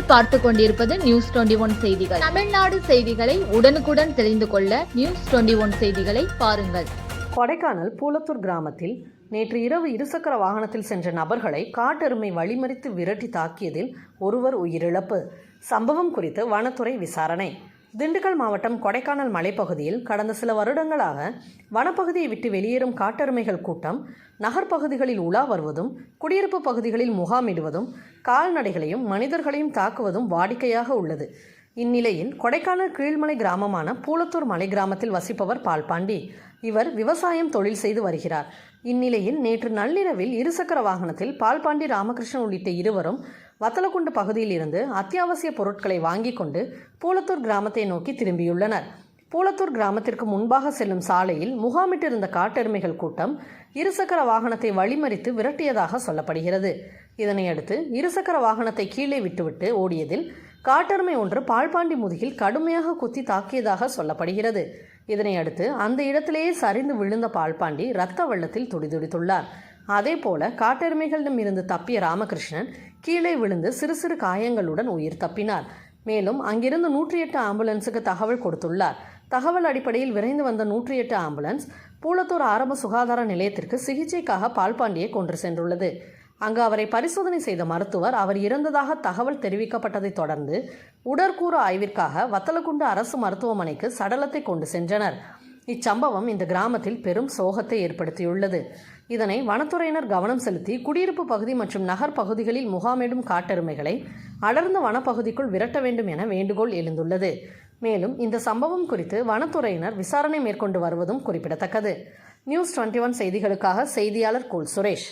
நீங்கள் பார்த்து கொண்டிருப்பது நியூஸ் 21 செய்திகள். தமிழ்நாடு செய்திகளை உடனுக்குடன் தெரிந்து கொள்ள நியூஸ் 21 செய்திகளை பாருங்கள். கொடைக்கானல் பூலத்தூர் கிராமத்தில் நேற்று இரவு இருசக்கர வாகனத்தில் சென்ற நபர்களை காட்டெருமை வழிமறித்து விரட்டி தாக்கியதில் ஒருவர் உயிரிழப்பு. சம்பவம் குறித்து வனத்துறை விசாரணை. திண்டுக்கல் மாவட்டம் கொடைக்கானல் மலைப்பகுதியில் கடந்த சில வருடங்களாக வனப்பகுதியை விட்டு வெளியேறும் காட்டெருமைகள் கூட்டம் நகர்ப்பகுதிகளில் உலா வருவதும், குடியிருப்பு பகுதிகளில் முகாமிடுவதும், கால்நடைகளையும் மனிதர்களையும் தாக்குவதும் வாடிக்கையாக உள்ளது. இந்நிலையில் கொடைக்கானல் கீழ்மலை கிராமமான பூலத்தூர் மலை கிராமத்தில் வசிப்பவர் பால்பாண்டி. இவர் விவசாயம் தொழில் செய்து வருகிறார். இந்நிலையில் நேற்று நள்ளிரவில் இருசக்கர வாகனத்தில் பால்பாண்டி, ராமகிருஷ்ணன் உள்ளிட்ட இருவரும் வத்தலக்குண்டு பகுதியில் இருந்து அத்தியாவசிய பொருட்களை வாங்கி கொண்டு பூலத்தூர் கிராமத்தை நோக்கி திரும்பியுள்ளனர். பூலத்தூர் கிராமத்திற்கு முன்பாக செல்லும் சாலையில் முகாமிட்டிருந்த காட்டெருமைகள் கூட்டம் இருசக்கர வாகனத்தை வழிமறித்து விரட்டியதாக சொல்லப்படுகிறது. இதனையடுத்து இருசக்கர வாகனத்தை கீழே விட்டுவிட்டு ஓடியதில் காட்டெருமை ஒன்று பால்பாண்டி முதுகில் கடுமையாக குத்தி தாக்கியதாக சொல்லப்படுகிறது. இதனையடுத்து அந்த இடத்திலேயே சரிந்து விழுந்த பால்பாண்டி இரத்த வெள்ளத்தில் துடிதுடித்துள்ளார். அதேபோல காட்டெருமைகளிடம் இருந்து தப்பிய ராமகிருஷ்ணன் கீழே விழுந்து சிறு சிறு காயங்களுடன் உயிர் தப்பினார். மேலும் அங்கிருந்து 108 ஆம்புலன்ஸுக்கு தகவல் கொடுத்துள்ளார். தகவல் அடிப்படையில் விரைந்து வந்த 108 ஆம்புலன்ஸ் பூலத்தூர் ஆரம்ப சுகாதார நிலையத்திற்கு சிகிச்சைக்காக பால்பாண்டியை கொண்டு சென்றுள்ளது. அங்கு அவரை பரிசோதனை செய்த மருத்துவர் அவர் இறந்ததாக தகவல் தெரிவிக்கப்பட்டதை தொடர்ந்து உடற்கூறு ஆய்விற்காக வத்தலக்குண்டு அரசு மருத்துவமனைக்கு சடலத்தை கொண்டு சென்றனர். இச்சம்பவம் இந்த கிராமத்தில் பெரும் சோகத்தை ஏற்படுத்தியுள்ளது. இதனை வனத்துறையினர் கவனம் செலுத்தி குடியிருப்பு பகுதி மற்றும் நகர் பகுதிகளில் முகாமிடும் காட்டெருமைகளை அடர்ந்த வனப்பகுதிக்குள் விரட்ட வேண்டும் என வேண்டுகோள் எழுந்துள்ளது. மேலும் இந்த சம்பவம் குறித்து வனத்துறையினர் விசாரணை மேற்கொண்டு வருவதும் குறிப்பிடத்தக்கது. நியூஸ் 21 செய்திகளுக்காக செய்தியாளர் கூல் சுரேஷ்.